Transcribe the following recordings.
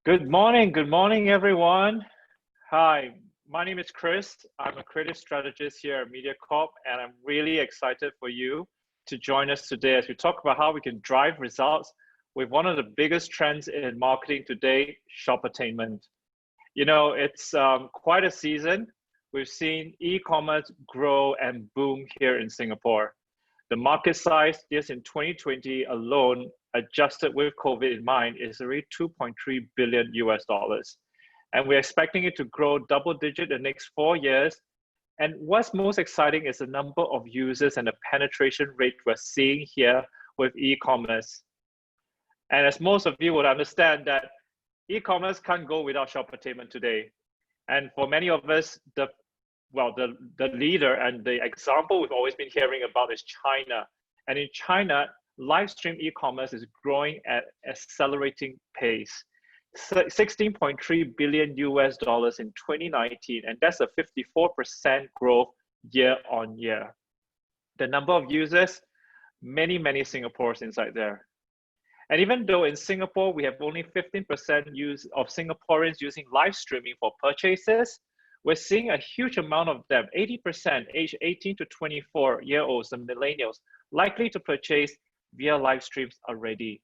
Good morning, everyone. Hi, my name is Chris. I'm a creative strategist here at Mediacorp, and I'm really excited for you to join us today as we talk about how we can drive results with one of the biggest trends in marketing today, shoppertainment. You know, it's quite a season. We've seen e-commerce grow and boom here in Singapore. The market size just in 2020 alone, adjusted with COVID in mind, is already 2.3 billion US dollars. And we're expecting it to grow double digit the next 4 years. And what's most exciting is the number of users and the penetration rate we're seeing here with e-commerce. And as most of you would understand that e-commerce can't go without shoppertainment today. And for many of us, the leader and the example we've always been hearing about is China. And in China, live stream e-commerce is growing at accelerating pace. 16.3 billion US dollars in 2019, and that's a 54% growth year on year. The number of users, many Singaporeans inside there. And even though in Singapore, we have only 15% of Singaporeans using live streaming for purchases, we're seeing a huge amount of them, 80% age 18 to 24-year-olds and millennials, likely to purchase via live streams already.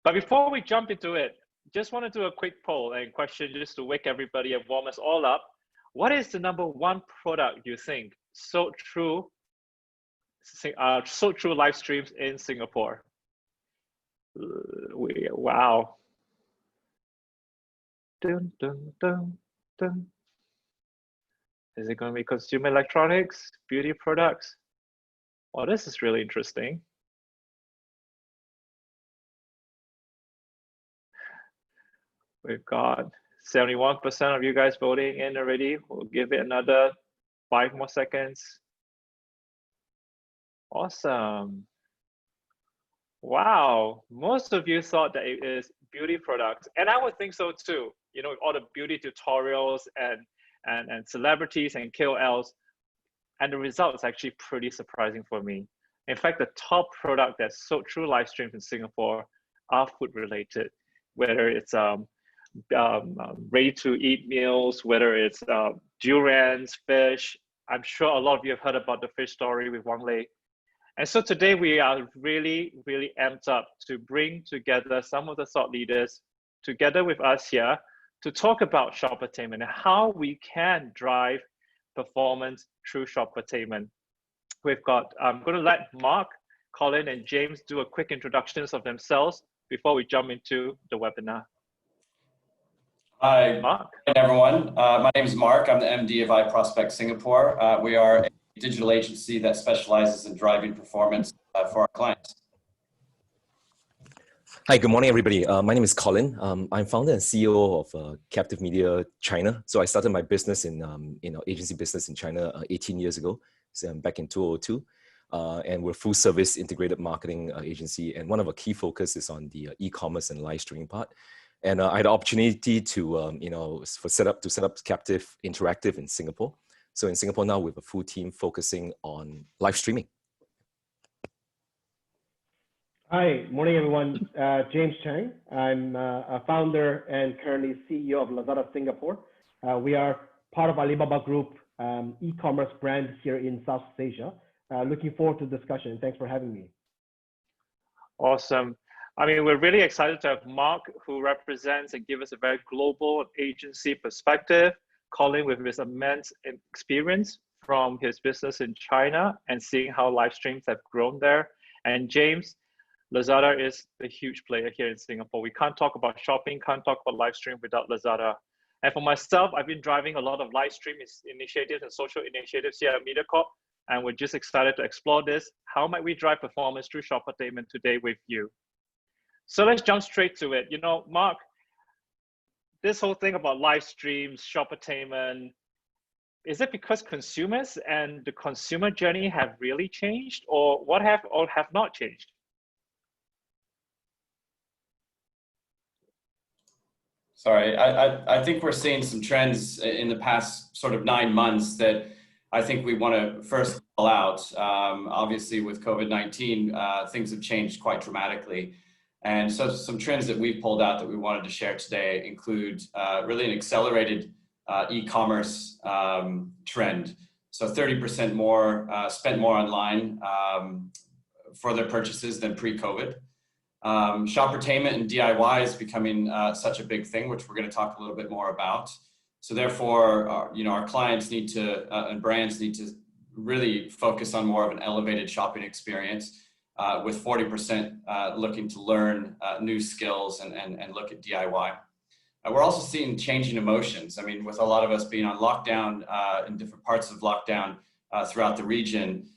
But before we jump into it, just want to do a quick poll and question just to wake everybody and warm us all up. What is the number one product you think sold through live streams in Singapore? Wow. Dun, dun, dun, dun. Is it going to be consumer electronics, beauty products? Well, this is really interesting. We've got 71% of you guys voting in already. We'll give it another 5 more seconds. Awesome. Wow, most of you thought that it is beauty products, and I would think so too. You know, all the beauty tutorials and celebrities and KOLs, and the result is actually pretty surprising for me. In fact, the top product that's sold through live streams in Singapore are food related, whether it's ready-to-eat meals, whether it's durians, fish. I'm sure a lot of you have heard about the fish story with Wang Lei. And so today we are really amped up to bring together some of the thought leaders together with us here to talk about shoppertainment and how we can drive performance through shoppertainment. I'm going to let Mark, Colin, and James do a quick introductions of themselves before we jump into the webinar. Hi, Mark. Everyone. My name is Mark. I'm the MD of iProspect Singapore. We are a digital agency that specializes in driving performance for our clients. Hi, good morning, everybody. My name is Colin. I'm founder and CEO of Captive Media China. So I started my business in agency business in China 18 years ago. So I'm back in 2002. And we're a full service integrated marketing agency. And one of our key focus is on the e-commerce and live streaming part. And I had the opportunity to, set up Captive Interactive in Singapore. So in Singapore now, we have a full team focusing on live streaming. Hi, morning everyone. James Chang. I'm a founder and currently CEO of Lazada Singapore. We are part of Alibaba Group e-commerce brand here in Southeast Asia. Looking forward to the discussion. Thanks for having me. Awesome. I mean, we're really excited to have Mark, who represents and gives us a very global agency perspective. Colin with his immense experience from his business in China and seeing how live streams have grown there. And James, Lazada is a huge player here in Singapore. We can't talk about shopping, can't talk about live stream without Lazada. And for myself, I've been driving a lot of live stream initiatives and social initiatives here at Mediacorp. And we're just excited to explore this. How might we drive performance through shoppertainment today with you? So let's jump straight to it. You know, Mark, this whole thing about live streams, shoppertainment, is it because consumers and the consumer journey have really changed, or what have or have not changed? Sorry, I think we're seeing some trends in the past sort of 9 months that I think we want to first call out. Obviously with COVID-19, things have changed quite dramatically. And so some trends that we've pulled out that we wanted to share today include really an accelerated e-commerce trend. So 30% more spent more online for their purchases than pre-COVID. Shoppertainment and DIY is becoming such a big thing, which we're going to talk a little bit more about. So therefore, our clients need to and brands need to really focus on more of an elevated shopping experience, with 40% looking to learn new skills and look at DIY. We're also seeing changing emotions. I mean, with a lot of us being on lockdown in different parts of lockdown throughout the region,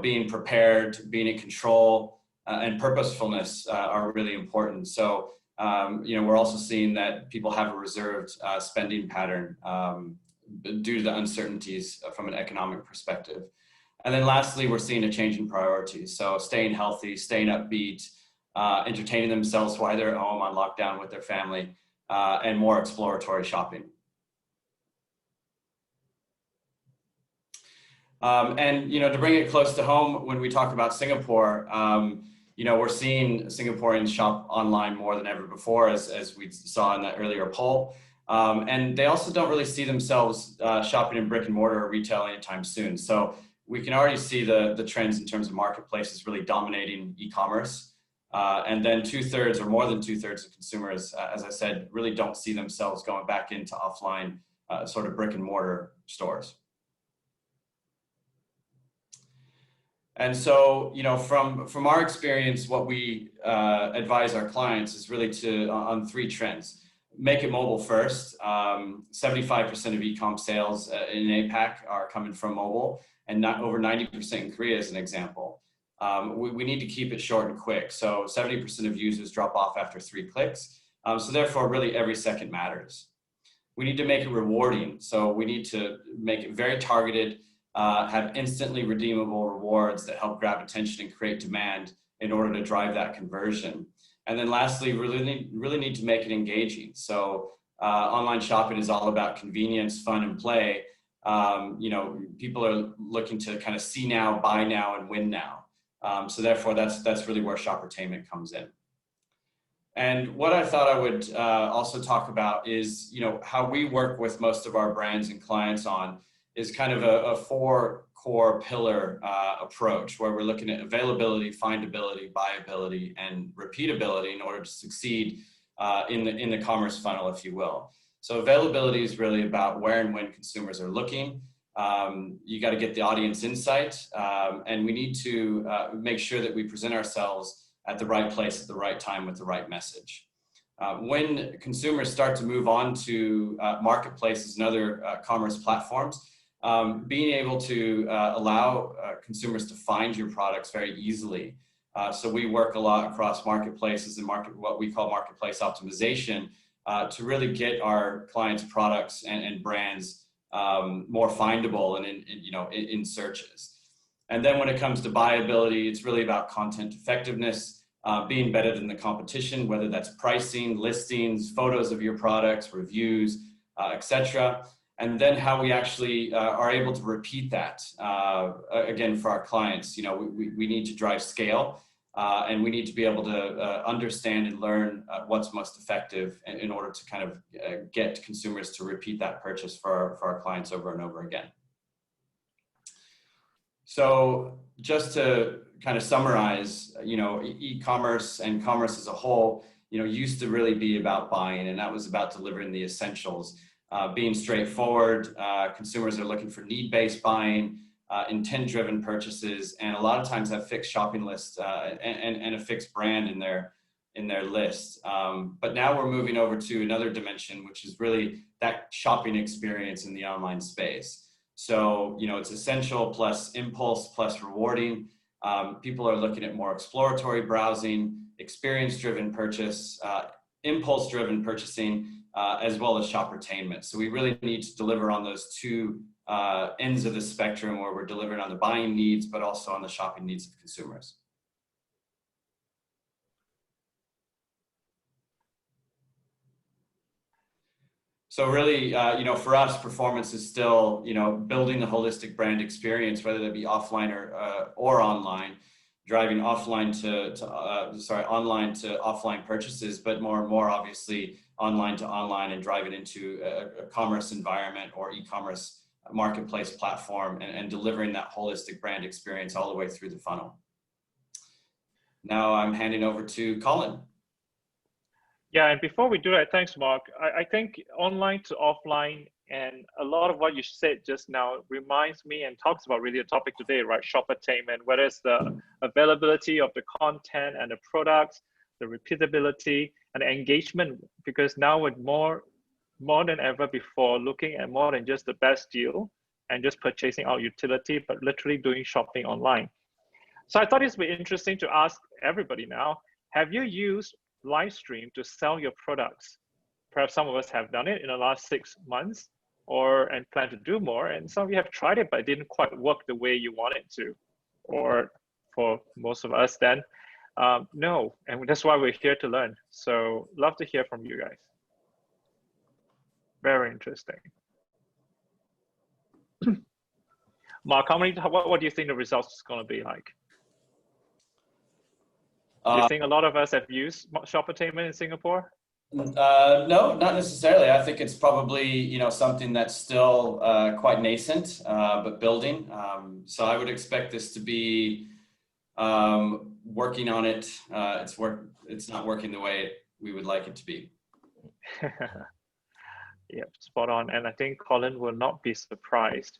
being prepared, being in control, and purposefulness are really important. So, we're also seeing that people have a reserved spending pattern due to the uncertainties from an economic perspective. And then lastly, we're seeing a change in priorities. So staying healthy, staying upbeat, entertaining themselves while they're at home on lockdown with their family, and more exploratory shopping. And to bring it close to home, when we talk about Singapore, we're seeing Singaporeans shop online more than ever before, as we saw in that earlier poll. And they also don't really see themselves shopping in brick and mortar or retail anytime soon. So we can already see the trends in terms of marketplaces really dominating e-commerce. And then 2/3 or more than 2/3 of consumers, as I said, really don't see themselves going back into offline sort of brick and mortar stores. And so, from our experience, what we advise our clients is really on 3 trends. Make it mobile first. 75% of e-com sales in APAC are coming from mobile, and not over 90% in Korea, as an example. We need to keep it short and quick. So 70% of users drop off after 3 clicks. So therefore, really every second matters. We need to make it rewarding. So we need to make it very targeted, have instantly redeemable rewards that help grab attention and create demand in order to drive that conversion. And then lastly, really need to make it engaging. So online shopping is all about convenience, fun, and play. People are looking to kind of see now, buy now, and win now. So therefore, that's really where Shoppertainment comes in. And what I thought I would also talk about is, how we work with most of our brands and clients on is kind of a 4 core pillar approach, where we're looking at availability, findability, buyability, and repeatability in order to succeed in the commerce funnel, if you will. So availability is really about where and when consumers are looking. You got to get the audience insight, and we need to make sure that we present ourselves at the right place at the right time with the right message. When consumers start to move on to marketplaces and other commerce platforms, being able to allow consumers to find your products very easily. So we work a lot across marketplaces and what we call marketplace optimization to really get our clients' products and brands more findable and in searches. And then when it comes to buyability, it's really about content effectiveness, being better than the competition, whether that's pricing, listings, photos of your products, reviews, etc. And then how we actually are able to repeat that, again, for our clients. We need to drive scale, and we need to be able to understand and learn what's most effective in order to kind of get consumers to repeat that purchase for our clients over and over again. So just to kind of summarize, e-commerce and commerce as a whole, used to really be about buying, and that was about delivering the essentials. Being straightforward, consumers are looking for need-based buying, intent-driven purchases, and a lot of times have fixed shopping lists and a fixed brand in their list. But now we're moving over to another dimension, which is really that shopping experience in the online space. So, it's essential plus impulse plus rewarding. People are looking at more exploratory browsing, experience-driven purchase, impulse-driven purchasing, as well as Shoppertainment. So we really need to deliver on those 2 ends of the spectrum, where we're delivering on the buying needs, but also on the shopping needs of consumers. So really, for us, performance is still, building the holistic brand experience, whether that be offline or online, driving online to offline purchases, but more obviously online to online, and drive it into a commerce environment or e-commerce marketplace platform, and delivering that holistic brand experience all the way through the funnel. Now I'm handing over to Colin. Yeah, and before we do that, thanks, Mark. I think online to offline, and a lot of what you said just now reminds me and talks about really the topic today, right? Shoppertainment, whether it's the availability of the content and the products, the repeatability and the engagement, because now with more than ever before, looking at more than just the best deal and just purchasing our utility, but literally doing shopping online. So I thought it would be interesting to ask everybody now, have you used live stream to sell your products? Perhaps some of us have done it in the last 6 months and plan to do more. And some of you have tried it, but it didn't quite work the way you want it to. Or for most of us then, no. And that's why we're here to learn. So love to hear from you guys. Very interesting. Mark, what do you think the results is going to be like? Do you think a lot of us have used Shoppertainment in Singapore? No, not necessarily. I think it's probably something that's still quite nascent, but building. So I would expect this to be working on it. It's not working the way we would like it to be. Yep, spot on. And I think Colin will not be surprised.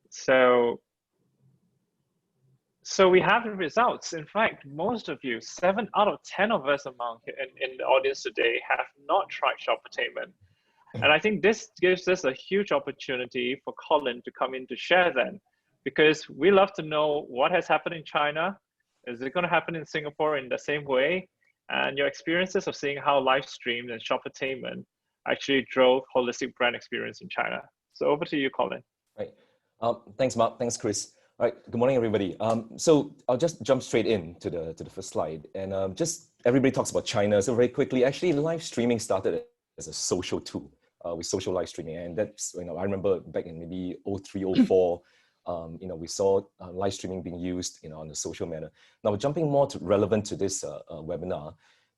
So we have the results. In fact, most of you, 7 out of 10 of us among in the audience today have not tried Shoppertainment. And I think this gives us a huge opportunity for Colin to come in to share then, because we love to know what has happened in China. Is it going to happen in Singapore in the same way? And your experiences of seeing how live stream and Shoppertainment actually drove holistic brand experience in China. So over to you, Colin. Right. Thanks, Mark. Thanks, Chris. All right. Good morning, everybody. So I'll just jump straight in to the first slide. And just everybody talks about China. So very quickly, actually, live streaming started as a social tool with social live streaming. And that's, I remember back in maybe 03, 04, we saw live streaming being used, on the social manner. Now, jumping more relevant to this webinar,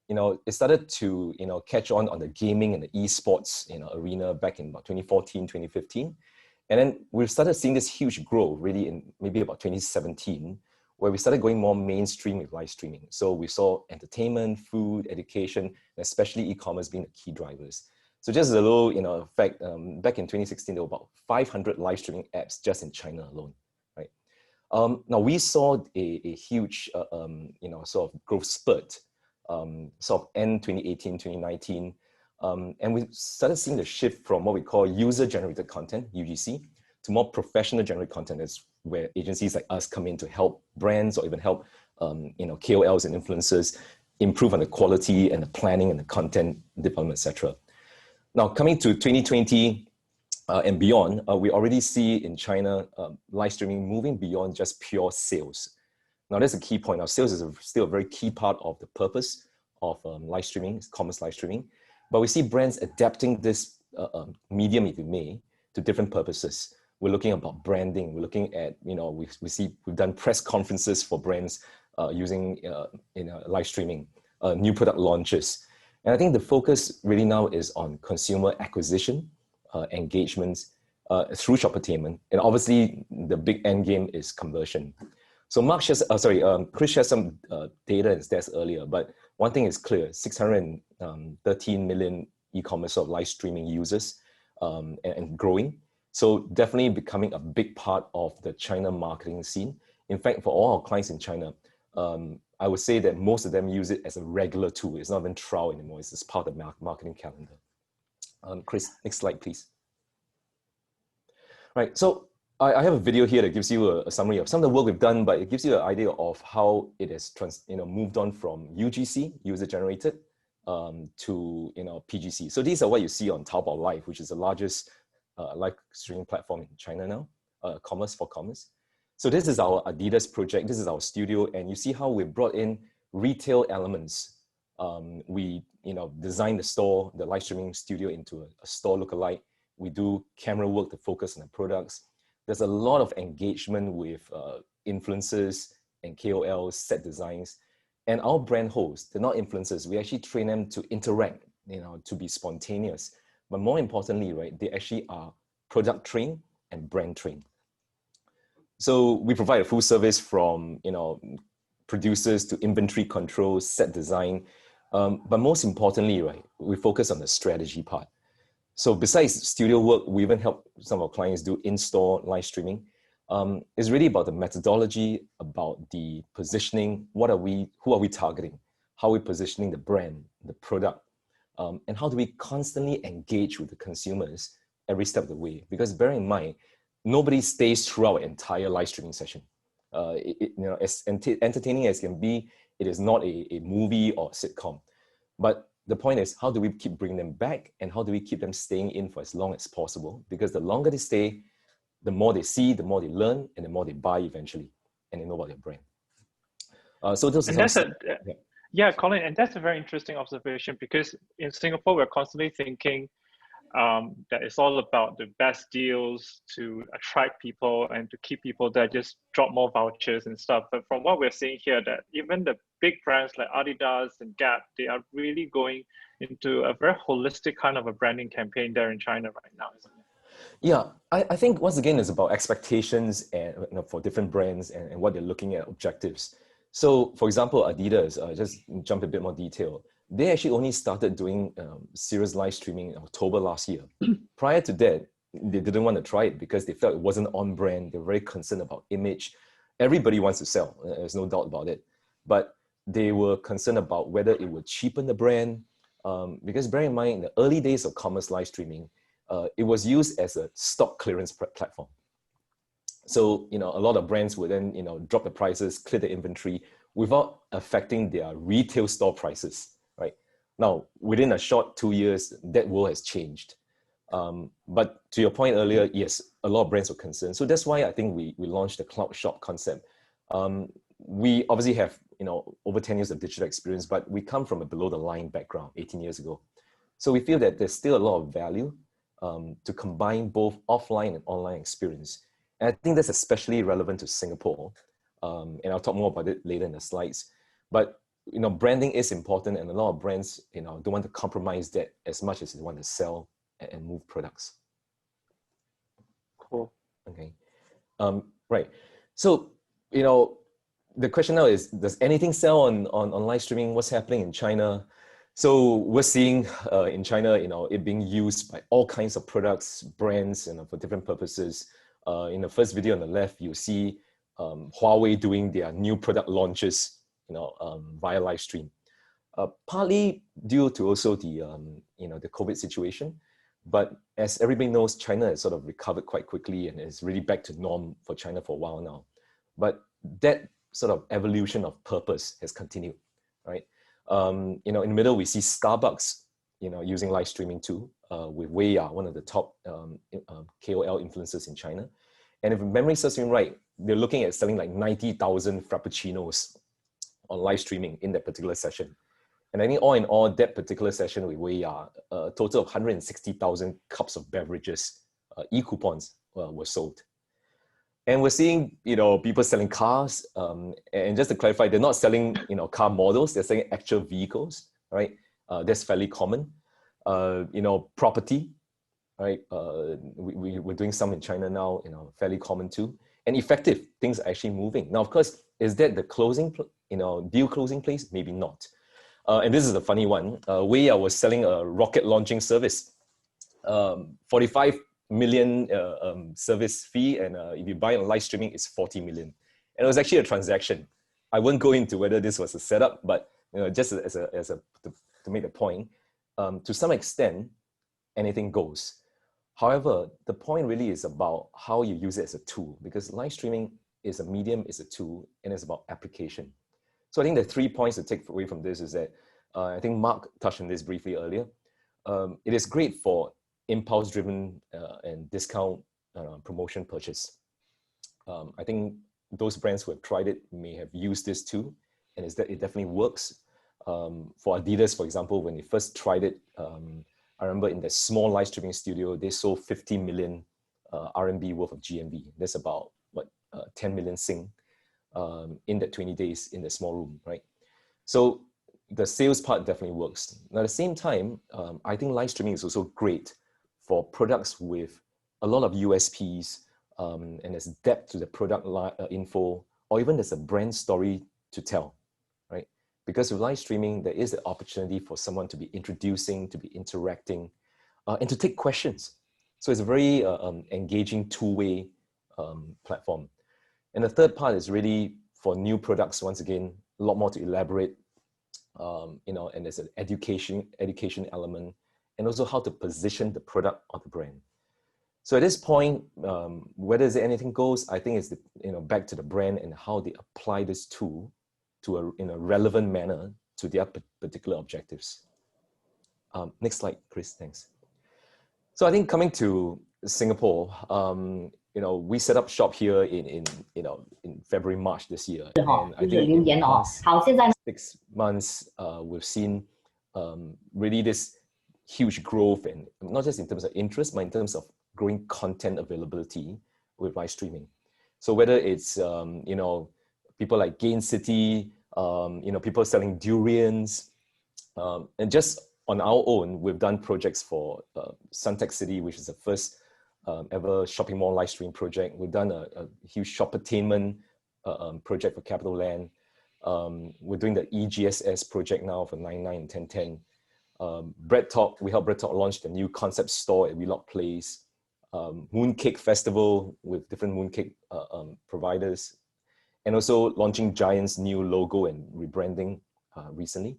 it started to, catch on the gaming and the esports, arena back in about 2014, 2015. And then we started seeing this huge growth really in maybe about 2017, where we started going more mainstream with live streaming. So we saw entertainment, food, education, and especially e-commerce being the key drivers. So just as a little, fact, back in 2016, there were about 500 live streaming apps just in China alone, right? Now we saw a huge, sort of growth spurt, sort of end 2018, 2019. And we started seeing the shift from what we call user-generated content, UGC, to more professional generated content. That's where agencies like us come in to help brands or even help, KOLs and influencers improve on the quality and the planning and the content development, etc. Now, coming to 2020 and beyond, we already see in China live streaming moving beyond just pure sales. Now, that's a key point. Now, sales is still a very key part of the purpose of live streaming, commerce live streaming. But we see brands adapting this medium, if you may, to different purposes. We're looking about branding. We're looking at, we've done press conferences for brands using live streaming, new product launches. And I think the focus really now is on consumer acquisition, engagements through Shoppertainment. And obviously the big end game is conversion. So Chris shared some data and stats earlier, but one thing is clear, 613 million e-commerce of live streaming users and growing. So definitely becoming a big part of the China marketing scene. In fact, for all our clients in China, I would say that most of them use it as a regular tool. It's not even trial anymore. It's just part of the marketing calendar. Chris, next slide, please. Right, so I have a video here that gives you a summary of some of the work we've done, but it gives you an idea of how it has moved on from UGC, user-generated, to PGC. So these are what you see on Taobao Live, which is the largest live streaming platform in China now, commerce for commerce. So this is our Adidas project. This is our studio, and you see how we brought in retail elements. We designed the store, the live streaming studio, into a store lookalike. We do camera work to focus on the products. There's a lot of engagement with influencers, and KOLs, set designs, and our brand hosts, they're not influencers. We actually train them to interact, to be spontaneous. But more importantly, right, they actually are product trained and brand trained. So we provide a full service from, producers to inventory control, set design. But most importantly, right, we focus on the strategy part. So besides studio work, we even help some of our clients do in-store live streaming. It's really about the methodology, about the positioning. Who are we targeting? How are we positioning the brand, the product? And how do we constantly engage with the consumers every step of the way? Because bear in mind, nobody stays throughout an entire live streaming session. As entertaining as it can be, it is not a movie or sitcom. But the point is, how do we keep bringing them back, and how do we keep them staying in for as long as possible? Because the longer they stay, the more they see, the more they learn, and the more they buy eventually, and they know about their brand. So those are some. Yeah, Colin, and that's a very interesting observation, because in Singapore, we're constantly thinking that it's all about the best deals to attract people and to keep people there, just drop more vouchers and stuff. But from what we're seeing here, that even the big brands like Adidas and Gap, they are really going into a very holistic kind of a branding campaign there in China right now, isn't it? Yeah, I think once again, it's about expectations and for different brands and what they're looking at, objectives. So for example, Adidas, just jump a bit more detail. They actually only started doing serious live streaming in October last year. Prior to that, they didn't want to try it because they felt it wasn't on brand. They were very concerned about image. Everybody wants to sell, there's no doubt about it. But they were concerned about whether it would cheapen the brand. Because bear in mind, in the early days of commerce live streaming, it was used as a stock clearance platform. So, a lot of brands would then, drop the prices, clear the inventory without affecting their retail store prices. Now, within a short 2 years, that world has changed. But to your point earlier, yes, a lot of brands were concerned. So that's why I think we launched the cloud shop concept. We obviously have, over 10 years of digital experience, but we come from a below the line background 18 years ago. So we feel that there's still a lot of value to combine both offline and online experience. And I think that's especially relevant to Singapore. And I'll talk more about it later in the slides. But branding is important, and a lot of brands, don't want to compromise that as much as they want to sell and move products. Cool. Okay. Right. So, the question now is, does anything sell on live streaming? What's happening in China? So we're seeing in China, it being used by all kinds of products, brands, for different purposes. In the first video on the left, you see Huawei doing their new product launches via live stream, partly due to also the the COVID situation. But as everybody knows, China has sort of recovered quite quickly and is really back to norm for China for a while now. But that sort of evolution of purpose has continued, right? In the middle, we see Starbucks, using live streaming too, with Wei, one of the top KOL influencers in China. And if memory serves me right, they're looking at selling like 90,000 Frappuccinos on live streaming in that particular session. And I think all in all, that particular session with Wei, a total of 160,000 cups of beverages, e-coupons were sold. And we're seeing, people selling cars. And just to clarify, they're not selling, car models, they're selling actual vehicles, right? That's fairly common. Property, right? We're doing some in China now, fairly common too. And effective, things are actually moving. Now, of course, is that the closing, deal closing place? Maybe not. And this is a funny one. Wei was selling a rocket launching service, 45 million service fee, and if you buy on live streaming, it's 40 million. And it was actually a transaction. I won't go into whether this was a setup, but just to make the point, to some extent, anything goes. However, the point really is about how you use it as a tool, because live streaming is a medium, is a tool, and it's about application. So I think the 3 points to take away from this is that, I think Mark touched on this briefly earlier. It is great for impulse-driven and discount promotion purchase. I think those brands who have tried it may have used this too, and it definitely works. For Adidas, for example, when they first tried it, I remember in the small live streaming studio, they sold 50 million RMB worth of GMV. That's about, 10 million Sing. in that 20 days in the small room, right? So the sales part definitely works. Now, at the same time, I think live streaming is also great for products with a lot of USPs, and there's depth to the product info, or even there's a brand story to tell, right? Because with live streaming, there is the opportunity for someone to be introducing, to be interacting, and to take questions. So it's a very engaging two-way platform. And the third part is really for new products, once again, a lot more to elaborate, and there's an education element, and also how to position the product or the brand. So at this point, whether anything goes, I think it's back to the brand and how they apply this tool to in a relevant manner to their particular objectives. Next slide, Chris, thanks. So I think coming to Singapore, we set up shop here in February, March this year. And I think in the past 6 months, we've seen really this huge growth, and not just in terms of interest, but in terms of growing content availability with live streaming. So whether it's people like Gain City, people selling durians, and just on our own, we've done projects for Suntec City, which is the first ever shopping mall live stream project. We've done a huge Shoppertainment project for Capital Land. We're doing the EGSS project now for 99 and 1010. Bread Talk, we helped Bread Talk launch the new concept store at Wheelock Place. Mooncake Festival with different mooncake providers, and also launching Giant's new logo and rebranding recently.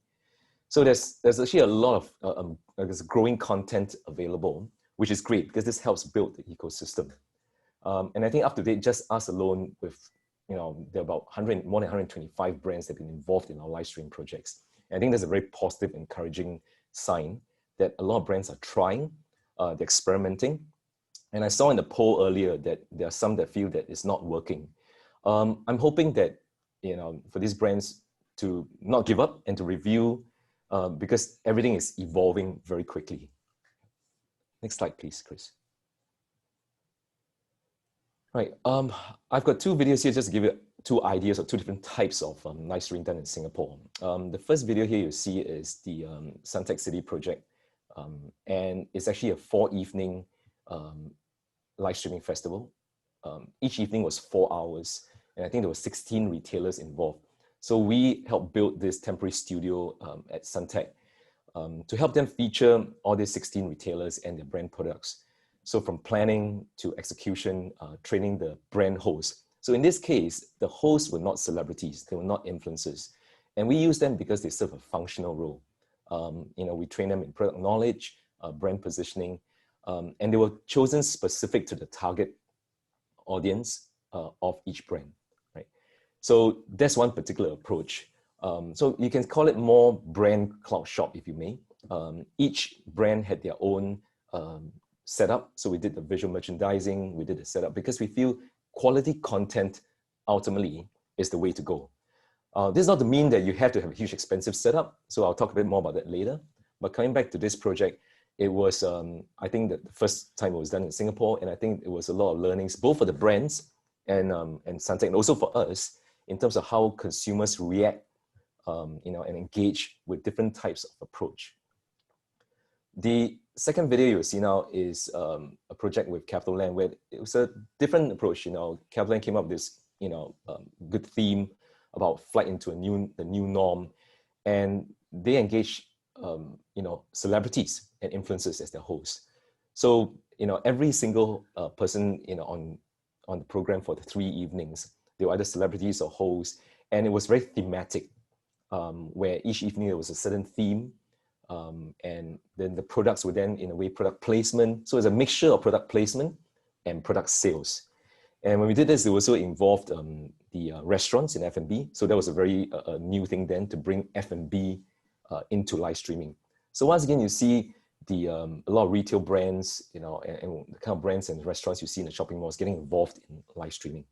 So there's actually a lot of there's growing content available, which is great because this helps build the ecosystem. And I think up to date, just us alone with, there are about more than 125 brands that have been involved in our live stream projects. And I think that's a very positive, encouraging sign that a lot of brands are trying, they're experimenting. And I saw in the poll earlier that there are some that feel that it's not working. I'm hoping that, for these brands to not give up and to review, because everything is evolving very quickly. Next slide, please, Chris. Right, I've got 2 videos here just to give you 2 ideas of 2 different types of live streaming done in Singapore. The first video here you see is the Suntec City project, and it's actually a 4-evening live streaming festival. Each evening was 4 hours, and I think there were 16 retailers involved. So we helped build this temporary studio at Suntec to help them feature all these 16 retailers and their brand products. So from planning to execution, training the brand hosts. So in this case, the hosts were not celebrities, they were not influencers. And we use them because they serve a functional role. We train them in product knowledge, brand positioning, and they were chosen specific to the target audience of each brand, right? So that's one particular approach. So you can call it more brand cloud shop, if you may. Each brand had their own setup. So we did the visual merchandising, we did the setup, because we feel quality content ultimately is the way to go. This is not to mean that you have to have a huge expensive setup. So I'll talk a bit more about that later. But coming back to this project, it was, I think that the first time it was done in Singapore, and I think it was a lot of learnings, both for the brands and Suntec, and also for us, in terms of how consumers react, and engage with different types of approach. The second video you'll see now is a project with Capital Land, where it was a different approach. Capital Land came up with this, good theme about flight into the new norm, and they engage, celebrities and influencers as their hosts. So, every single person, on the program for the 3 evenings, they were either celebrities or hosts, and it was very thematic, where each evening there was a certain theme, and then the products were then, in a way, product placement. So it's a mixture of product placement and product sales. And when we did this, it also involved the restaurants in F&B. So that was a very new thing then, to bring F&B into live streaming. So once again, you see a lot of retail brands, and the kind of brands and restaurants you see in the shopping malls getting involved in live streaming.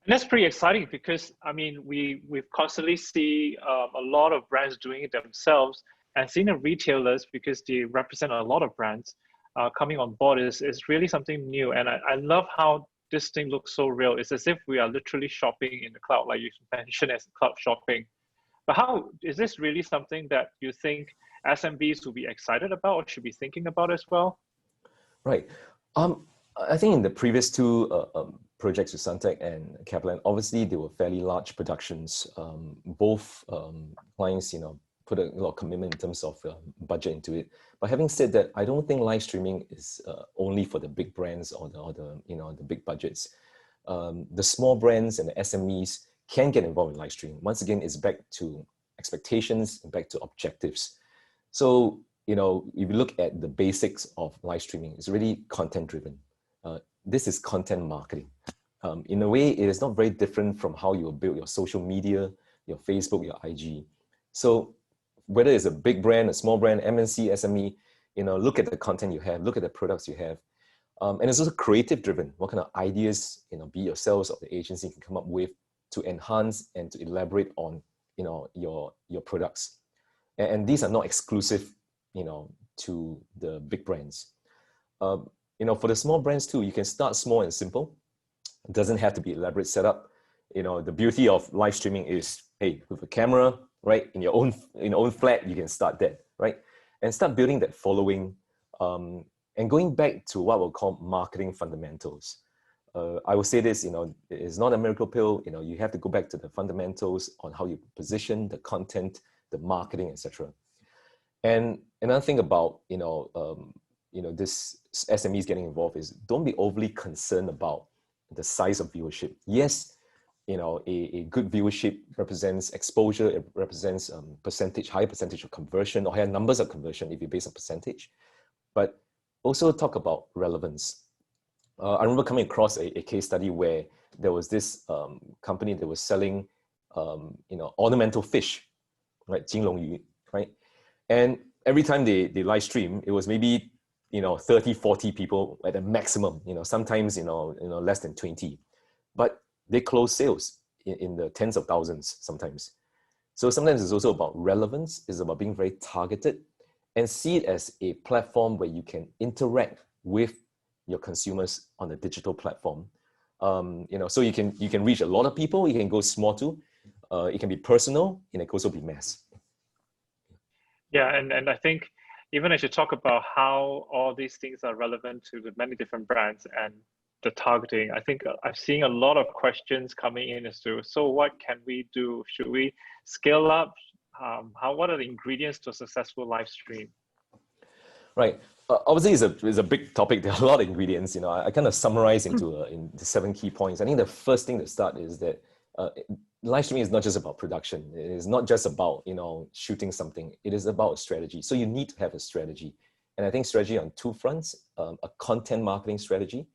And that's pretty exciting because, we've constantly see a lot of brands doing it themselves, and seeing the retailers, because they represent a lot of brands, coming on board is really something new. And I love how this thing looks so real. It's as if we are literally shopping in the cloud, like you mentioned as cloud shopping. But how is this really something that you think SMBs will be excited about or should be thinking about as well? Right. I think in the previous two projects with Suntec and Kaplan, obviously they were fairly large productions. Both clients, put a lot of commitment in terms of budget into it. But having said that, I don't think live streaming is only for the big brands or the big budgets. The small brands and the SMEs can get involved in live streaming. Once again, it's back to expectations and back to objectives. So, if you look at the basics of live streaming, it's really content driven. This is content marketing. In a way, it is not very different from how you will build your social media, your Facebook, your IG. So whether it's a big brand, a small brand, MNC, SME, look at the content you have, look at the products you have. And it's also creative driven. What kind of ideas, be yourselves or the agency can come up with to enhance and to elaborate on, your products. And these are not exclusive, to the big brands. For the small brands too, you can start small and simple. It doesn't have to be elaborate setup. The beauty of live streaming is, hey, with a camera, right, in your own flat, you can start that, right? And start building that following, and going back to what we'll call marketing fundamentals. I will say this, it's not a miracle pill. You have to go back to the fundamentals on how you position the content, the marketing, etc. And another thing about, this SMEs getting involved is don't be overly concerned about the size of viewership. Yes, a good viewership represents exposure, it represents higher percentage of conversion or higher numbers of conversion if you base on percentage, but also talk about relevance. I remember coming across a case study where there was this company that was selling, ornamental fish, right, 金龙鱼, right? And every time they live stream, it was maybe 30, 40 people at the maximum, sometimes, less than 20. But they close sales in the tens of thousands sometimes. So sometimes it's also about relevance, it's about being very targeted and see it as a platform where you can interact with your consumers on a digital platform. So you can reach a lot of people, you can go small too, it can be personal, and it can also be mass. Yeah, and I think even as you talk about how all these things are relevant to the many different brands and the targeting, I think I've seen a lot of questions coming in as to, so what can we do? Should we scale up? What are the ingredients to a successful live stream? Right. Obviously, it's a big topic. There are a lot of ingredients. I kind of summarize into the 7 key points. I think the first thing to start is that live streaming is not just about production. It is not just about shooting something. It is about strategy. So you need to have a strategy, and I think strategy on 2 fronts: a content marketing strategy.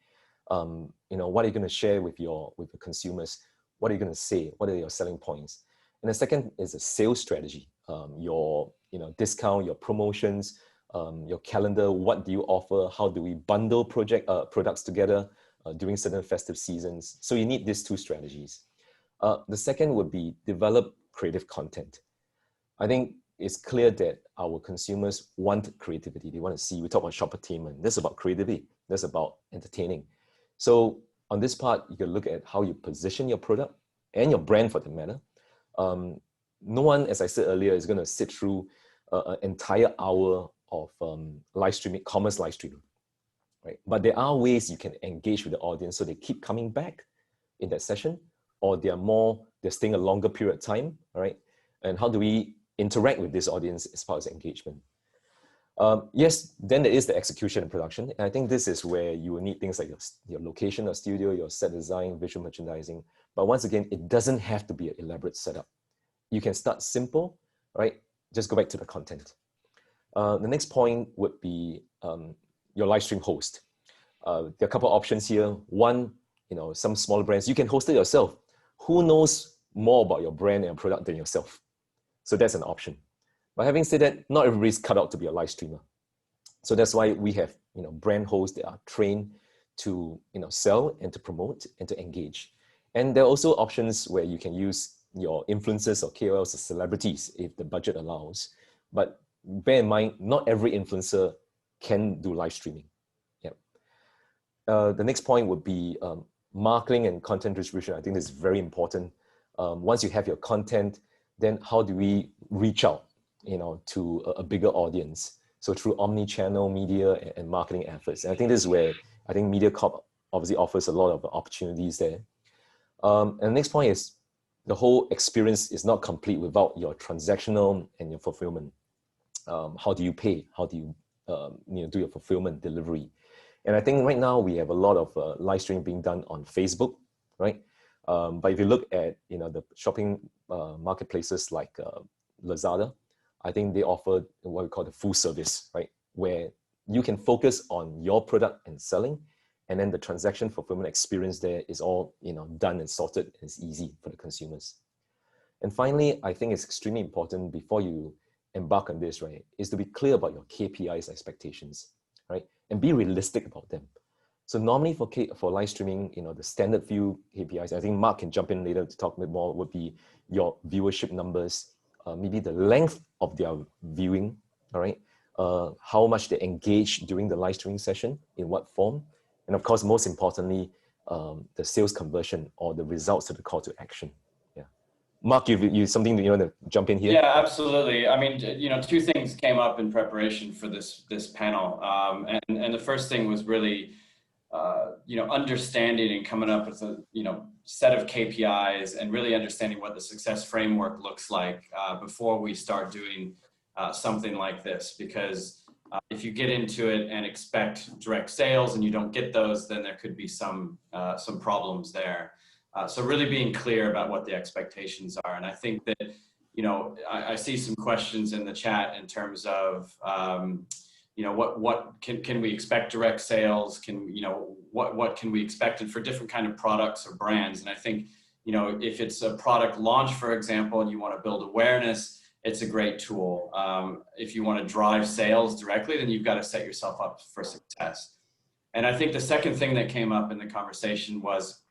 What are you going to share with your consumers? What are you going to say? What are your selling points? And the second is a sales strategy. Your discount, your promotions, your calendar. What do you offer? How do we bundle products together during certain festive seasons? So you need these 2 strategies. The second would be develop creative content. I think it's clear that our consumers want creativity. They want to see. We talk about Shoppertainment. That's about creativity. That's about entertaining. So on this part, you can look at how you position your product and your brand for that matter. No one, as I said earlier, is going to sit through an entire hour of live streaming, commerce live streaming, right? But there are ways you can engage with the audience so they keep coming back in that session, or they're staying a longer period of time, all right? And how do we interact with this audience as part of engagement? Yes, then there is the execution and production. And I think this is where you will need things like your location or studio, your set design, visual merchandising. But once again, it doesn't have to be an elaborate setup. You can start simple, right? Just go back to the content. The next point would be your live stream host. There are a couple of options here. One, some smaller brands, you can host it yourself. Who knows more about your brand and product than yourself? So that's an option. But having said that, not everybody's cut out to be a live streamer. So that's why we have brand hosts that are trained to sell and to promote and to engage. And there are also options where you can use your influencers or KOLs or celebrities if the budget allows. But bear in mind, not every influencer can do live streaming. Yeah. The next point would be marketing and content distribution, I think this is very important. Once you have your content, then how do we reach out, to a bigger audience? So through omni-channel media and marketing efforts. And I think this is where I think Mediacorp obviously offers a lot of opportunities there. And the next point is the whole experience is not complete without your transactional and your fulfillment. How do you pay? How do you, do your fulfillment delivery? And I think right now we have a lot of live streaming being done on Facebook, right? But if you look at, the shopping marketplaces like Lazada, I think they offer what we call the full service, right? Where you can focus on your product and selling, and then the transaction fulfillment experience there is all, done and sorted, and it's easy for the consumers. And finally, I think it's extremely important before you embark on this, right, is to be clear about your KPIs expectations, right? And be realistic about them. So normally for live streaming, the standard few KPIs, I think Mark can jump in later to talk a bit more, would be your viewership numbers, maybe the length of their viewing, all right? How much they engage during the live streaming session, in what form, and of course, most importantly, the sales conversion or the results of the call to action. Yeah, Mark, you something you want to jump in here? Yeah, absolutely. I mean, two things came up in preparation for this panel, and the first thing was really, understanding and coming up with a set of KPIs and really understanding what the success framework looks like before we start doing something like this. Because if you get into it and expect direct sales and you don't get those, then there could be some problems there. So really being clear about what the expectations are. And I think that, I see some questions in the chat in terms of, what can we expect direct sales? What can we expect, and for different kind of products or brands? And I think, if it's a product launch, for example, and you want to build awareness, it's a great tool. If you want to drive sales directly, then you've got to set yourself up for success. And I think the second thing that came up in the conversation was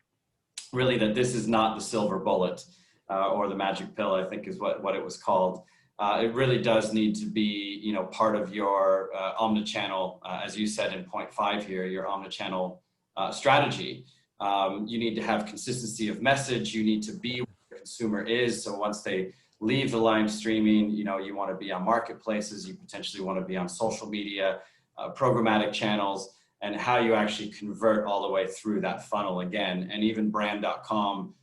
really that this is not the silver bullet or the magic pill, I think is what it was called. It really does need to be, part of your omnichannel, as you said in point 5 here, your omnichannel strategy. You need to have consistency of message. You need to be where the consumer is. So once they leave the live streaming, you want to be on marketplaces. You potentially want to be on social media, programmatic channels, and how you actually convert all the way through that funnel again. And even brand.com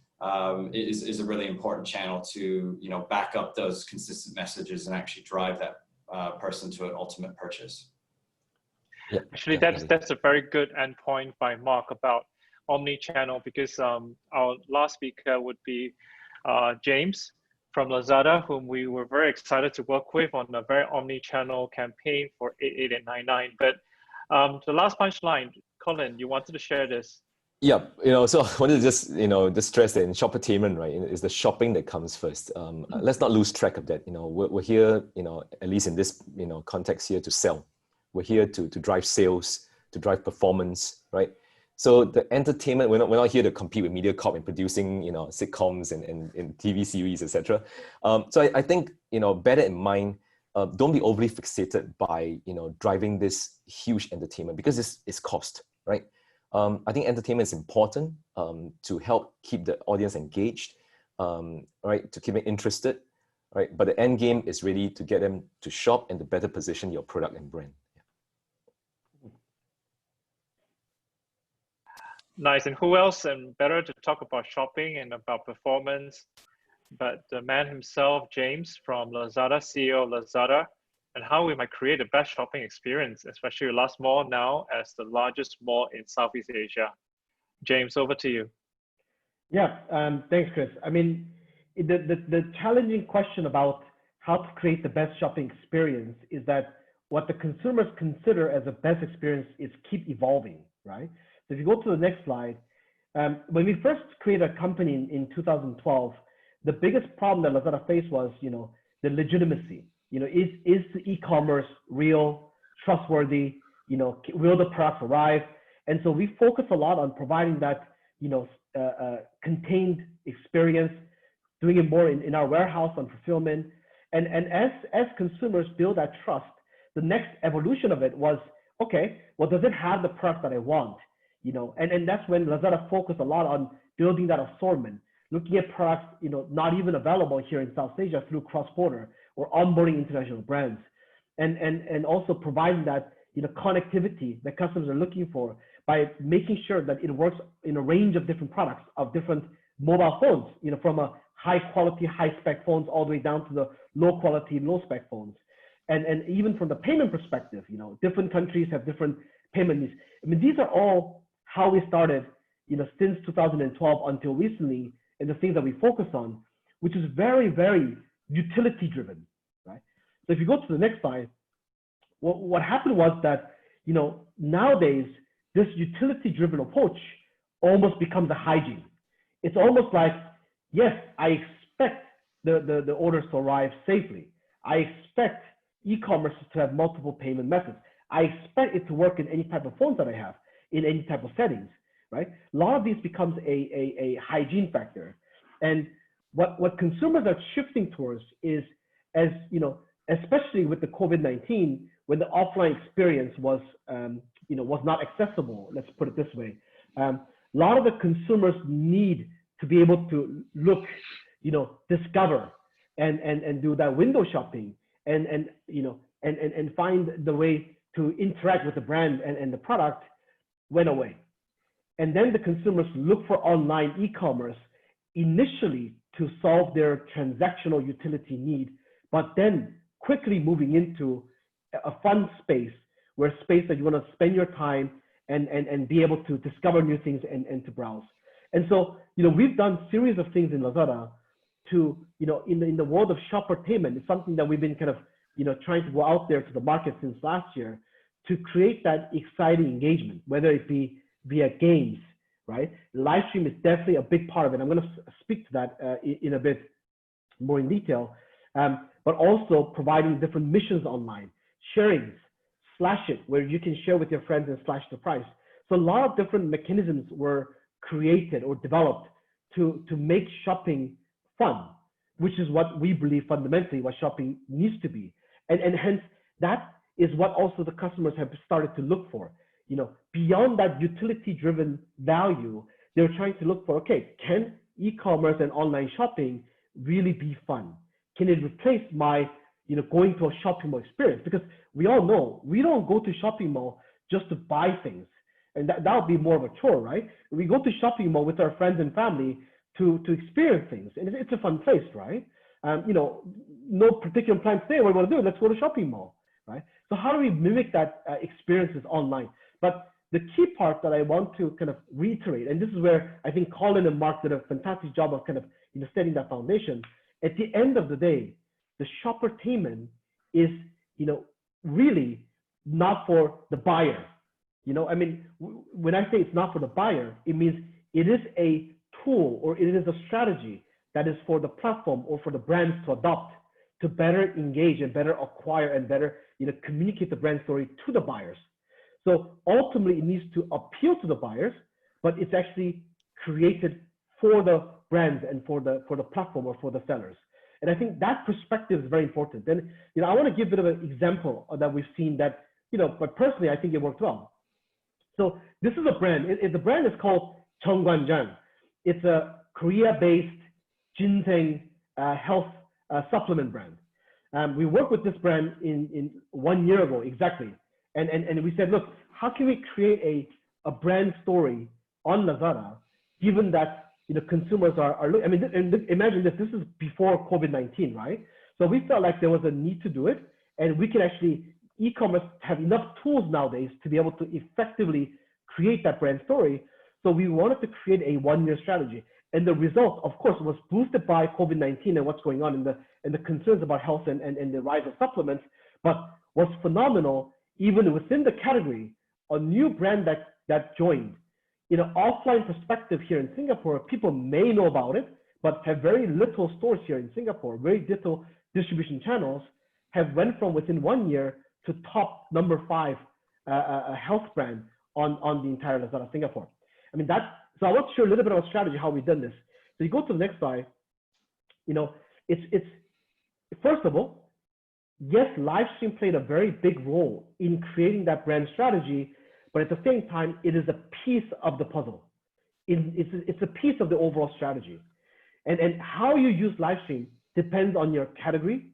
is a really important channel to, back up those consistent messages and actually drive that person to an ultimate purchase. Yeah, actually, that's a very good endpoint by Mark about omni-channel, because our last speaker would be James from Lazada, whom we were very excited to work with on a very omni-channel campaign for 8899. But the last punchline, Colin, you wanted to share this. Yeah, so I wanted to just stress that in Shoppertainment, right, is the shopping that comes first. Let's not lose track of that. We're here, at least in this, context here, to sell. We're here to drive sales, to drive performance, right? So the entertainment, we're not here to compete with Mediacorp in producing, sitcoms and TV series, etc. So I think, bear that in mind. Don't be overly fixated by, driving this huge entertainment, because it's cost, right? I think entertainment is important to help keep the audience engaged, right? To keep them interested, right? But the end game is really to get them to shop and to better position your product and brand. Nice. And who else and better to talk about shopping and about performance, but the man himself, James from Lazada, CEO of Lazada, and how we might create the best shopping experience, especially your last mall now as the largest mall in Southeast Asia. James, over to you. Yeah, thanks, Chris. I mean, the challenging question about how to create the best shopping experience is that what the consumers consider as the best experience is keep evolving, right? So if you go to the next slide, when we first created a company in 2012, the biggest problem that Lazada faced was, the legitimacy. Is the e-commerce real, trustworthy? Will the products arrive? And so we focus a lot on providing that, contained experience, doing it more in our warehouse on fulfillment. And as consumers build that trust, the next evolution of it was, okay, well, does it have the product that I want? and that's when Lazada focused a lot on building that assortment, looking at products, not even available here in South Asia through cross-border or onboarding international brands, and also providing that, connectivity that customers are looking for by making sure that it works in a range of different products of different mobile phones, from a high quality, high spec phones all the way down to the low quality, low spec phones. And even from the payment perspective, different countries have different payment needs. I mean, these are all how we started, since 2012 until recently, and the things that we focus on, which is very, very utility driven, right? So if you go to the next slide, what happened was that, nowadays, this utility driven approach almost becomes a hygiene. It's almost like, yes, I expect the orders to arrive safely. I expect e-commerce to have multiple payment methods. I expect it to work in any type of phones that I have, in any type of settings, right? A lot of these becomes a hygiene factor. And what consumers are shifting towards is, as especially with the COVID-19, when the offline experience was not accessible, let's put it this way, a lot of the consumers need to be able to look, discover, and do that window shopping, and find the way to interact with the brand and the product went away. And then the consumers look for online e-commerce initially to solve their transactional utility need, but then quickly moving into a fun space, where space that you want to spend your time and be able to discover new things and to browse. And so, we've done series of things in Lazada to, in the world of Shoppertainment. It's something that we've been kind of, trying to go out there to the market since last year to create that exciting engagement, whether it be via games, right? Live stream is definitely a big part of it. I'm going to speak to that in a bit more in detail, but also providing different missions online, sharings, slash it, where you can share with your friends and slash the price. So a lot of different mechanisms were created or developed to make shopping fun, which is what we believe fundamentally what shopping needs to be. And hence that is what also the customers have started to look for. Beyond that utility driven value, they're trying to look for, okay, can e-commerce and online shopping really be fun? Can it replace my, going to a shopping mall experience? Because we all know we don't go to shopping mall just to buy things. And that would be more of a chore, right? We go to shopping mall with our friends and family to experience things. And it's a fun place, right? No particular plan today. What we want to do, let's go to shopping mall, right? So how do we mimic that experiences online? But the key part that I want to kind of reiterate, and this is where I think Colin and Mark did a fantastic job of kind of setting that foundation. At the end of the day, the Shoppertainment is really not for the buyer. When I say it's not for the buyer, it means it is a tool or it is a strategy that is for the platform or for the brands to adopt to better engage and better acquire and better communicate the brand story to the buyers. So ultimately, it needs to appeal to the buyers, but it's actually created for the brands and for the platform or for the sellers. And I think that perspective is very important. And I want to give a bit of an example that we've seen that but personally I think it worked well. So this is a brand. The brand is called Chang. It's a Korea-based ginseng health supplement brand. We worked with this brand in 1 year ago exactly. And we said, look, how can we create a brand story on Lazada, given that consumers are imagine this is before COVID-19, right? So we felt like there was a need to do it, and we can actually, e-commerce have enough tools nowadays to be able to effectively create that brand story. So we wanted to create a 1-year strategy. And the result, of course, was boosted by COVID-19 and what's going on and the concerns about health and the rise of supplements, but what's phenomenal, even within the category, a new brand that joined. Offline perspective here in Singapore, people may know about it, but have very little stores here in Singapore, very little distribution channels, have went from within 1 year to top number 5 health brand on the entire Lazada Singapore. So I want to share a little bit of a strategy how we've done this. So you go to the next slide. It's first of all, yes, live stream played a very big role in creating that brand strategy, but at the same time, it is a piece of the puzzle. It's a piece of the overall strategy. And how you use live stream depends on your category,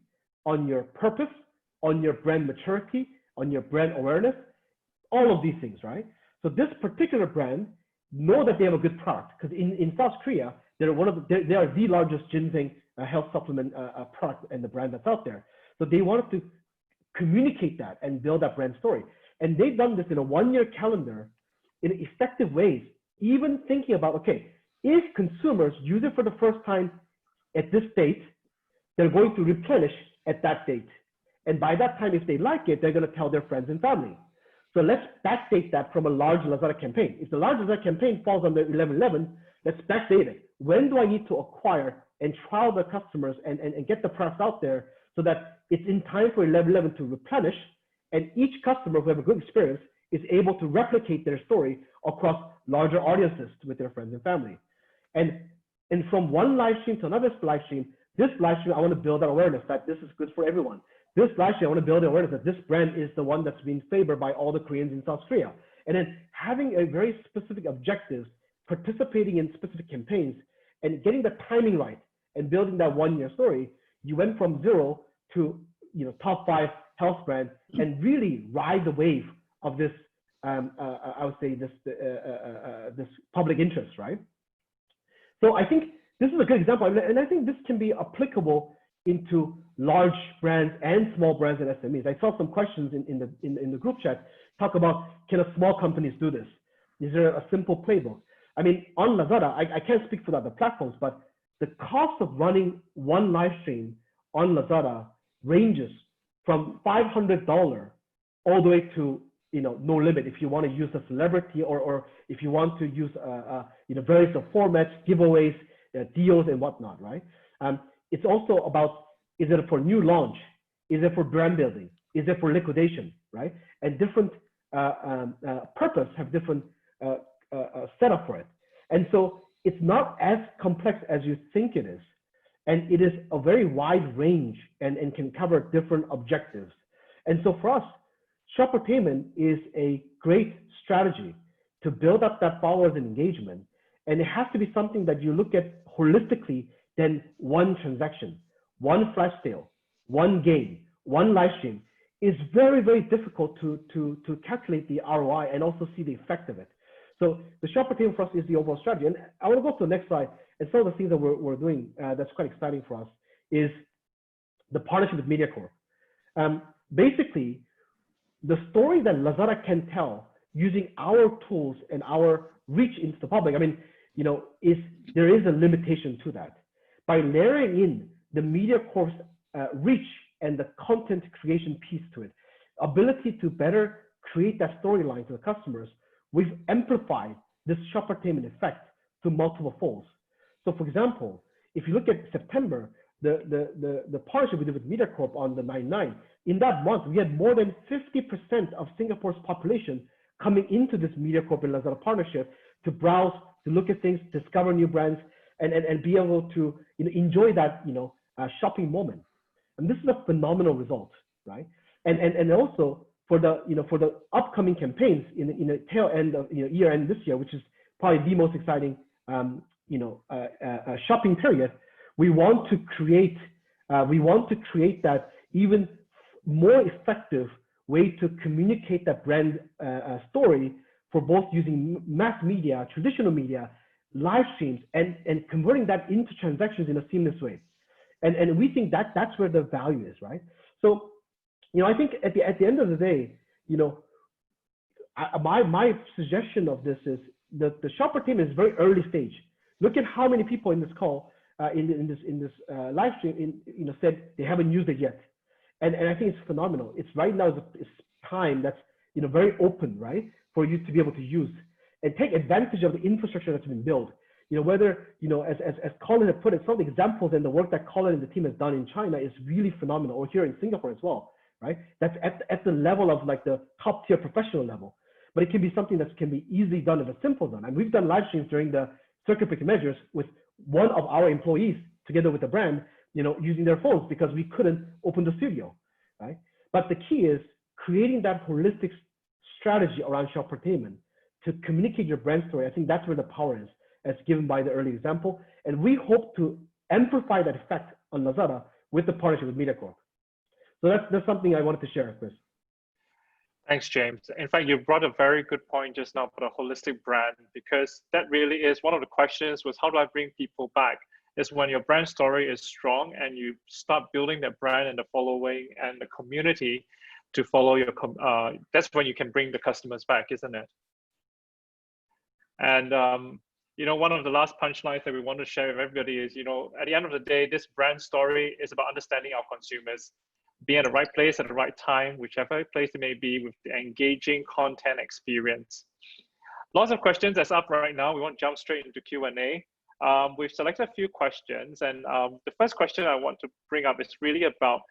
on your purpose, on your brand maturity, on your brand awareness, all of these things, right? So this particular brand know that they have a good product, because in South Korea, they are the largest ginseng health supplement product and the brand that's out there. So they wanted to communicate that and build that brand story. And they've done this in a 1-year calendar in effective ways, even thinking about, okay, if consumers use it for the first time at this date, they're going to replenish at that date. And by that time, if they like it, they're going to tell their friends and family. So let's backdate that from a large Lazada campaign. If the large Lazada campaign falls on the 11/11, let's backdate it. When do I need to acquire and trial the customers and get the products out there so that it's in time for 11/11 to replenish, and each customer who have a good experience is able to replicate their story across larger audiences with their friends and family. And from one live stream to another live stream, this live stream, I want to build that awareness that this is good for everyone. This live stream, I want to build the awareness that this brand is the one that's being favored by all the Koreans in South Korea. And then having a very specific objectives, participating in specific campaigns, and getting the timing right, and building that 1-year story, you went from 0 to top 5 health brand, and really ride the wave of this. I would say this public interest, right? So I think this is a good example, and I think this can be applicable into large brands and small brands and SMEs. I saw some questions in the group chat talk about, can a small companies do this? Is there a simple playbook? I mean, on Lazada, I can't speak for the other platforms, but the cost of running one live stream on Lazada ranges from $500 all the way to no limit. If you want to use a celebrity or if you want to use various formats, giveaways, deals and whatnot, right? It's also about, is it for new launch? Is it for brand building? Is it for liquidation, right? And different purpose have different setup for it. And so it's not as complex as you think it is. And it is a very wide range and can cover different objectives. And so for us, Shoppertainment is a great strategy to build up that followers and engagement. And it has to be something that you look at holistically than one transaction, one flash sale, one game, one live stream. Is very, very difficult to calculate the ROI and also see the effect of it. So the Shoppertainment for us is the overall strategy. And I want to go to the next slide. And some of the things that we're doing that's quite exciting for us is the partnership with Mediacorp. Basically, the story that Lazada can tell using our tools and our reach into the public, I mean, there is a limitation to that. By layering in the Mediacorp's reach and the content creation piece to it, ability to better create that storyline to the customers, we've amplified this Shoppertainment effect to multiple folds. So for example, if you look at September, the partnership we did with Mediacorp on the 9/9, in that month, we had more than 50% of Singapore's population coming into this Mediacorp and Lazada partnership to browse, to look at things, discover new brands, and be able to enjoy that shopping moment. And this is a phenomenal result, right? And also for the upcoming campaigns in the tail end of year end this year, which is probably the most exciting shopping period, we want to create that even more effective way to communicate that brand story for both using mass media, traditional media, live streams, and converting that into transactions in a seamless way. And we think that that's where the value is, right? So, I think at the end of the day, my suggestion of this is that the Shoppertainment is very early stage. Look at how many people in this call, in this live stream, said they haven't used it yet, and I think it's phenomenal. It's right now is time that's very open, right, for you to be able to use and take advantage of the infrastructure that's been built. Whether as Colin had put it, some of the examples and the work that Colin and the team has done in China is really phenomenal, or here in Singapore as well, right? That's at the level of like the top tier professional level, but it can be something that can be easily done if it's simple done. And we've done live streams during the circuit breaker measures with one of our employees together with the brand, using their phones because we couldn't open the studio, right? But the key is creating that holistic strategy around Shoppertainment to communicate your brand story, I think that's where the power is, as given by the early example. And we hope to amplify that effect on Lazada with the partnership with Mediacorp. So that's something I wanted to share, Chris. Thanks, James. In fact, you brought a very good point just now for the holistic brand, because that really is one of the questions was, how do I bring people back? Is when your brand story is strong and you start building that brand and the following and the community to follow your, that's when you can bring the customers back, isn't it? And, you know, one of the last punchlines that we want to share with everybody is, you know, at the end of the day, this brand story is about understanding our consumers, being at the right place at the right time, whichever place it may be, with the engaging content experience. Lots of questions that's up right now. We want to jump straight into Q&A. We've selected a few questions, and the first question I want to bring up is really about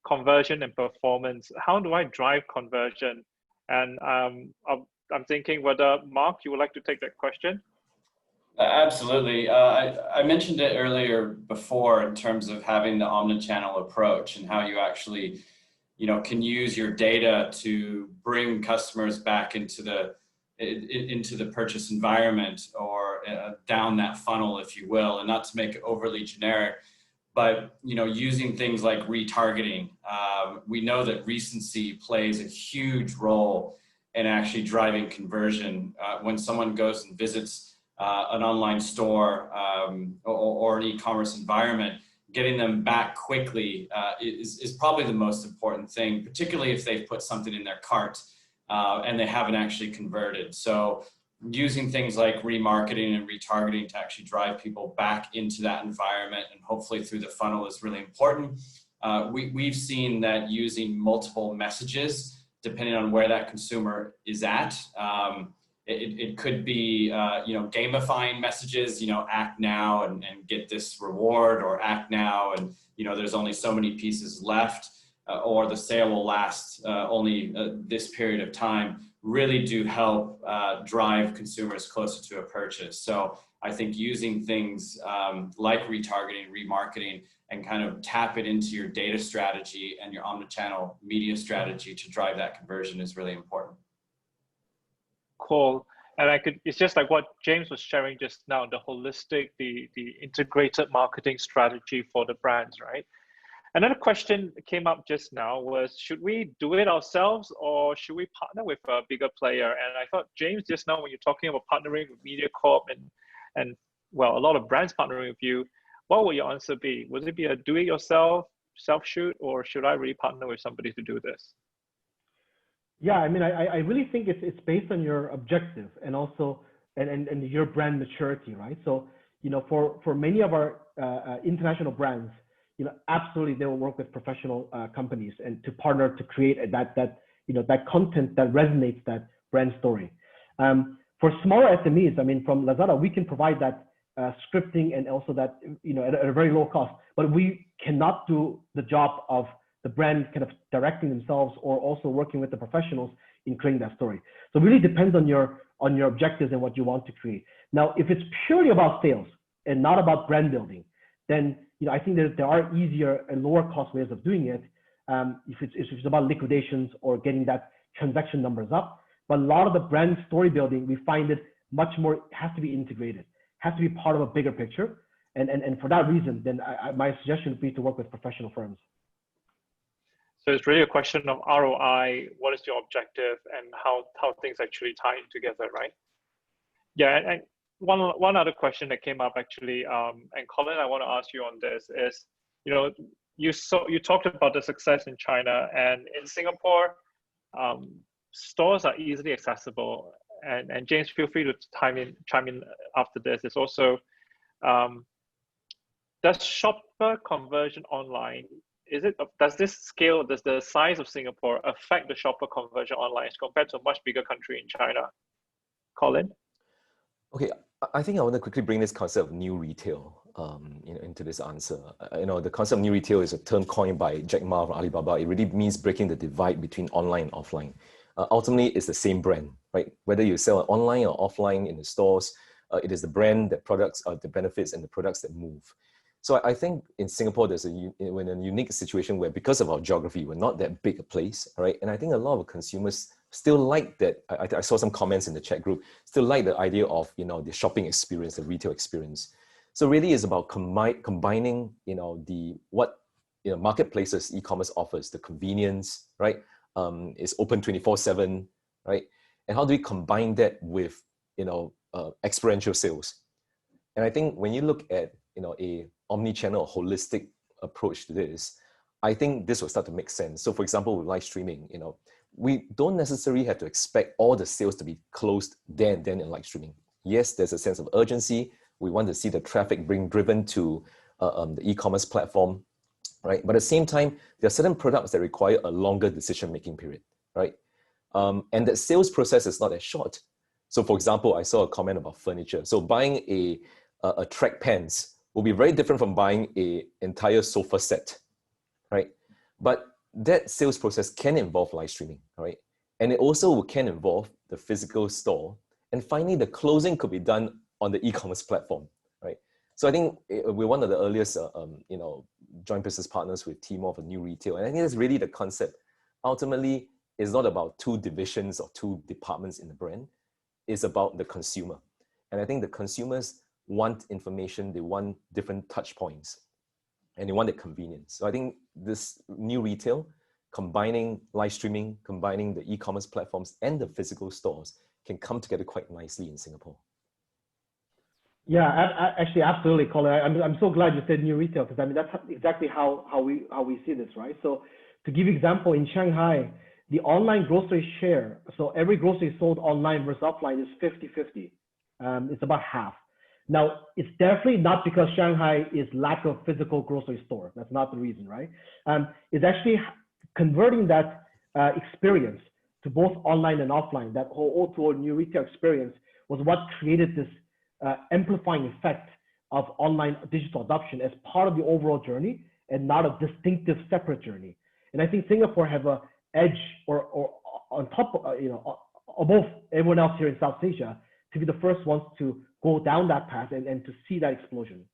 conversion and performance. How do I drive conversion? And I'm thinking whether, Mark, you would like to take that question? Absolutely. I mentioned it earlier before in terms of having the omnichannel approach and how you actually, you know, can use your data to bring customers back into the purchase environment, or down that funnel, if you will, and not to make it overly generic, but, you know, using things like retargeting. We know that recency plays a huge role in actually driving conversion. When someone goes and visits an online store or an e-commerce environment, getting them back quickly is probably the most important thing, particularly if they've put something in their cart and they haven't actually converted. So using things like remarketing and retargeting to actually drive people back into that environment and hopefully through the funnel is really important. We've seen that using multiple messages, depending on where that consumer is at, it could be, you know, gamifying messages, you know, act now and get this reward, or act now and, you know, there's only so many pieces left, or the sale will last only this period of time, really do help drive consumers closer to a purchase. So I think using things like retargeting, remarketing, and kind of tap it into your data strategy and your omnichannel media strategy to drive that conversion is really important. Cool. And it's just like what James was sharing just now, the holistic, the integrated marketing strategy for the brands, right? Another question that came up just now was, should we do it ourselves or should we partner with a bigger player? And I thought, James, just now when you're talking about partnering with Mediacorp and well, a lot of brands partnering with you, what will your answer be? Would it be a do-it-yourself, self-shoot, or should I really partner with somebody to do this? Yeah, I mean, I really think it's based on your objective and also and your brand maturity, right? So, you know, for many of our international brands, you know, absolutely they will work with professional companies and to partner to create that you know, that content that resonates that brand story. For smaller SMEs, I mean, from Lazada, we can provide that scripting and also that, you know, at a very low cost, but we cannot do the job of the brand kind of directing themselves or also working with the professionals in creating that story. So it really depends on your objectives and what you want to create. Now, if it's purely about sales and not about brand building, then, you know, I think there are easier and lower cost ways of doing it. If it's about liquidations or getting that transaction numbers up, but a lot of the brand story building, we find it much more has to be integrated, has to be part of a bigger picture. And for that reason, then my suggestion would be to work with professional firms. So it's really a question of ROI, what is your objective, and how things actually tie in together, right? Yeah, and one other question that came up actually, and Colin, I want to ask you on this is, you know, you talked about the success in China, and in Singapore, stores are easily accessible. And James, feel free to chime in after this. It's also, does shopper conversion online, does the size of Singapore affect the shopper conversion online as compared to a much bigger country in China? Colin? Okay, I think I want to quickly bring this concept of new retail you know, into this answer. You know, the concept of new retail is a term coined by Jack Ma from Alibaba. It really means breaking the divide between online and offline. Ultimately, it's the same brand, right? Whether you sell online or offline in the stores, it is the brand, the products, the benefits, and the products that move. So I think in Singapore, we're in a unique situation where because of our geography, we're not that big a place, right? And I think a lot of consumers still like that. I saw some comments in the chat group, still like the idea of, the shopping experience, the retail experience. So really it's about combining, what marketplaces, e-commerce offers, the convenience, right? It's open 24/7, right? And how do we combine that with, experiential sales? And I think when you look at, a omni-channel holistic approach to this, I think this will start to make sense. So for example, with live streaming, we don't necessarily have to expect all the sales to be closed there and then in live streaming. Yes, there's a sense of urgency. We want to see the traffic being driven to the e-commerce platform, right? But at the same time, there are certain products that require a longer decision-making period, right? And that sales process is not as short. So for example, I saw a comment about furniture. So buying a track pants will be very different from buying an entire sofa set, right? But that sales process can involve live streaming, right? And it also can involve the physical store. And finally, the closing could be done on the e-commerce platform, right? So I think we're one of the earliest, joint business partners with Tmall for new retail. And I think that's really the concept. Ultimately, it's not about two divisions or two departments in the brand. It's about the consumer. And I think the consumers want information, they want different touch points, and they want the convenience. So I think this new retail, combining live streaming, combining the e-commerce platforms and the physical stores can come together quite nicely in Singapore. Yeah, actually, absolutely, Colin. I'm so glad you said new retail, because I mean that's exactly how we see this, right? So to give you an example, in Shanghai, the online grocery share, so every grocery sold online versus offline is 50-50. It's about half. Now, it's definitely not because Shanghai is lack of physical grocery store. That's not the reason, right? It's actually converting that experience to both online and offline, that whole O2O new retail experience was what created this amplifying effect of online digital adoption as part of the overall journey and not a distinctive separate journey. And I think Singapore have a edge or on top, above everyone else here in South Asia to be the first ones to go down that path and to see that explosion.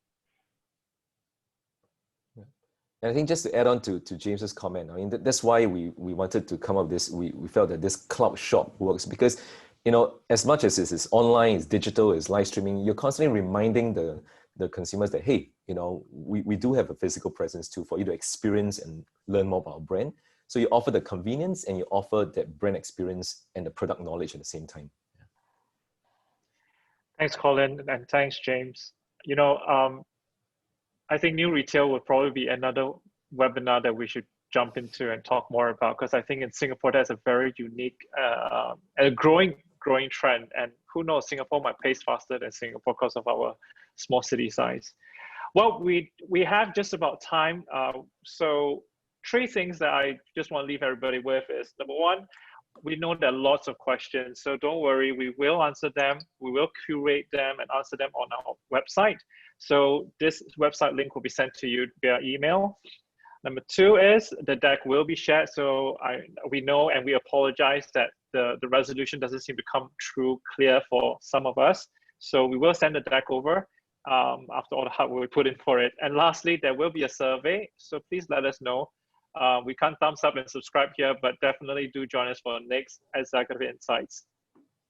And I think just to add on to James's comment, I mean, that's why we wanted to come up with this. We felt that this cloud shop works because, as much as it's online, it's digital, it's live streaming, you're constantly reminding the consumers that, hey, we do have a physical presence too for you to experience and learn more about our brand. So you offer the convenience and you offer that brand experience and the product knowledge at the same time. Yeah. Thanks, Colin, and thanks, James. I think new retail would probably be another webinar that we should jump into and talk more about, because I think in Singapore there's a very unique and a growing trend, and who knows, Singapore might pace faster than Singapore because of our small city size. Well, we have just about time, so 3 things that I just want to leave everybody with is, number 1, we know there are lots of questions, so don't worry, we will answer them. We will curate them and answer them on our website. So this website link will be sent to you via email. Number 2 is the deck will be shared. So we know and we apologize that the resolution doesn't seem to come through clear for some of us. So we will send the deck over after all the hard work we put in for it. And lastly, there will be a survey. So please let us know. We can't thumbs up and subscribe here, but definitely do join us for the next Executive Insights.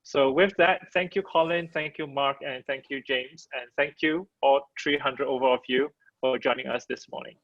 So with that, thank you, Colin, thank you, Mark, and thank you, James, and thank you all 300 over of you for joining us this morning.